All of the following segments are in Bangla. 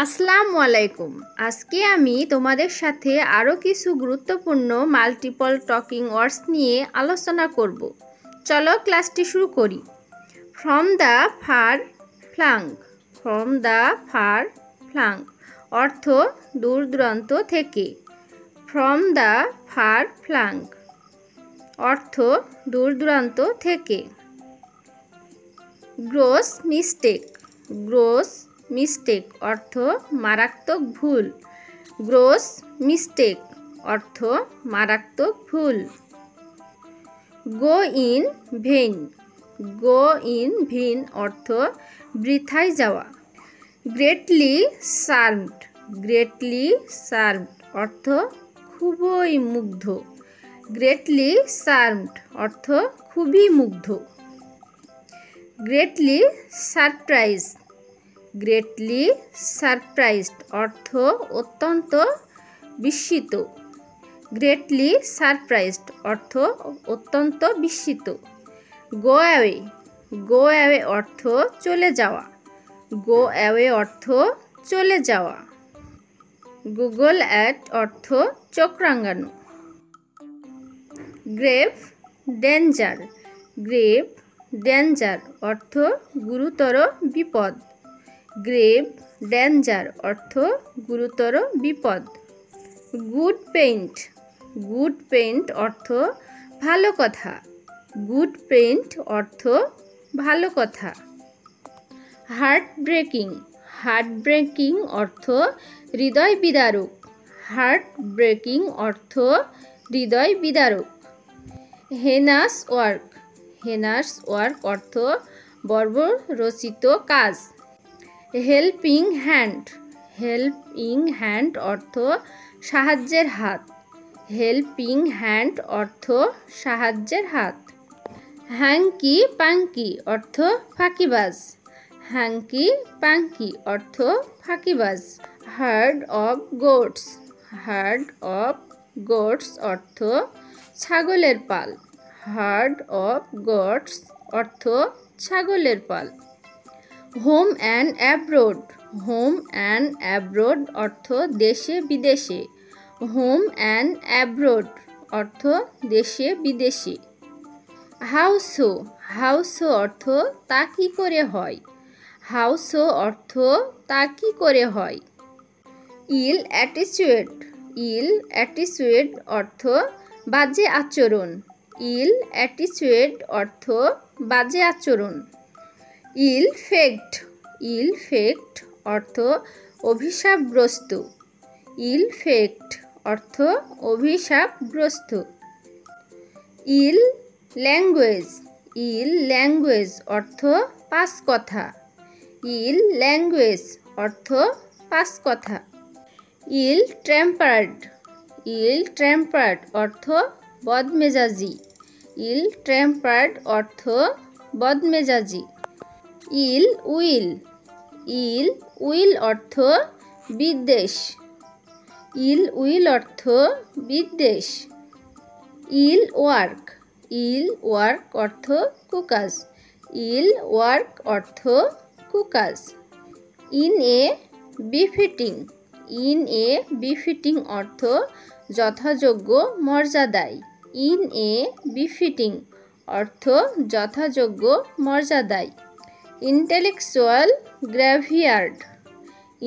আসসালামু আলাইকুম। আজকে আমি তোমাদের সাথে আরও কিছু গুরুত্বপূর্ণ মাল্টিপল টকিং ওয়ার্ডস নিয়ে আলোচনা করব। চলো ক্লাসটি শুরু করি। From the far flank. From the far flank অর্থ দূর দূরান্ত থেকে। ফ্রম দ্য ফার ফ্লাঙ্ক অর্থ দূর দূরান্ত থেকে। Gross mistake. গ্রোস মিস্টেক অর্থ মারাত্মক ভুল। গ্রোস মিস্টেক অর্থ মারাত্মক ভুল। Go in vein. Go in vein অর্থ বৃথায় যাওয়া। Greatly charmed. গ্রেটলি চার্মড অর্থ খুবই মুগ্ধ। গ্রেটলি চার্মড অর্থ খুবই মুগ্ধ। Greatly surprise. গ্রেটলি সারপ্রাইজড অর্থ অত্যন্ত বিস্মিত। গ্রেটলি সারপ্রাইজড অর্থ অত্যন্ত বিস্মিত। Go away. গো অ্যাওয়ে অর্থ চলে যাওয়া। গো অ্যাওয়ে অর্থ চলে যাওয়া। গুগল অ্যাট অর্থ চোখ রাঙানো। Grave danger. গ্রেভ ডেঞ্জার অর্থ গুরুতর বিপদ। গ্রেভ ডেঞ্জার অর্থ গুরুতর বিপদ। Good paint. গুড পেইন্ট অর্থ ভালো কথা। গুড পেইন্ট অর্থ ভালো কথা। Heart breaking. হার্ট ব্রেকিং অর্থ হৃদয় বিদারক। হার্ট ব্রেকিং অর্থ হৃদয় বিদারক। হেনাস ওয়ার্ক। হেনাস ওয়ার্ক অর্থ বর্বরচিত কাজ। Helping hand. হেল্পিং হ্যান্ড অর্থ সাহায্যের হাত। হেল্পিং হ্যান্ড অর্থ সাহায্যের হাত। হ্যাঙ্কি পাঙ্কি অর্থ ফাঁকিবাজ। হ্যাঙ্কি পাঙ্কি অর্থ ফাঁকিবাজ। Herd of goats. Herd of goats অর্থ ছাগলের পাল। হার্ড অফ গোটস অর্থ ছাগলের পাল। Home and abroad. Home and abroad অর্থ দেশে বিদেশে। হোম অ্যান্ড অ্যাব্রোড অর্থ দেশে বিদেশে। হাউসো। হাউসো অর্থ তা কি করে হয়। হাউসো অর্থ তা কি করে হয়। ইল অ্যাটিচিউড। ইল অ্যাটিচিউড অর্থ বাজে আচরণ। ইল অ্যাটিচিউড অর্থ বাজে আচরণ। ইল ফেক্ট। ইল ফেক্ট অর্থ অভিশাপগ্রস্ত। ইল ফেক্ট অর্থ অভিশাপগ্রস্ত। ইল ল্যাঙ্গুয়েজ। ইল ল্যাঙ্গুয়েজ অর্থ পাঁচ কথা। ইল ল্যাঙ্গুয়েজ অর্থ পাঁচ কথা। Ill tempered. ইল টেম্পার্ড অর্থ বদমেজাজি। ইল টেম্পার্ড অর্থ বদমেজাজি। ইল উইল। ইল উইল অর্থ বিদ্বেষ। ইল উইল অর্থ বিদ্বেষ। ইল ওয়ার্ক। ইল ওয়ার্ক অর্থ কুকাজ। ইল ওয়ার্ক অর্থ কুকাজ। In a befitting. In a befitting অর্থ যথাযোগ্য মর্যাদায়। ইন এ বিফিটিং অর্থ যথাযোগ্য মর্যাদায়। ইন্টেলেকচুয়াল গ্রেভইয়ার্ড।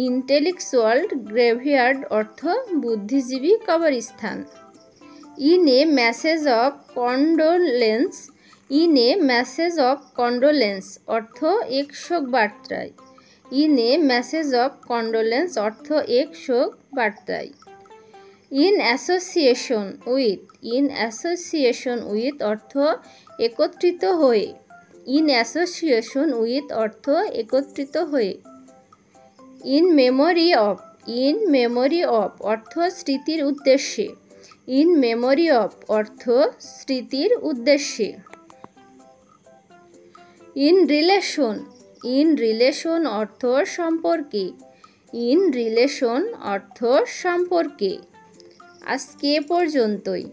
ইন্টেলেকচুয়াল গ্রেভইয়ার্ড অর্থ বুদ্ধিজীবী কবরস্থান। In a message of condolence. In a message of condolence অর্থ এক শোক বার্তায়। In a message of condolence অর্থ এক শোক বার্তায়। In association with. In association with অর্থ একত্রিত হয়ে। ইন অ্যাসোসিয়েশন উইথ অর্থ একত্রিত হয়ে। In memory of. In memory of অর্থ স্মৃতির উদ্দেশ্যে। ইন মেমোরি অফ অর্থ স্মৃতির উদ্দেশ্যে। In relation. ইন রিলেশন অর্থ সম্পর্কে। ইন রিলেশন অর্থ সম্পর্কে। আজকে পর্যন্তই।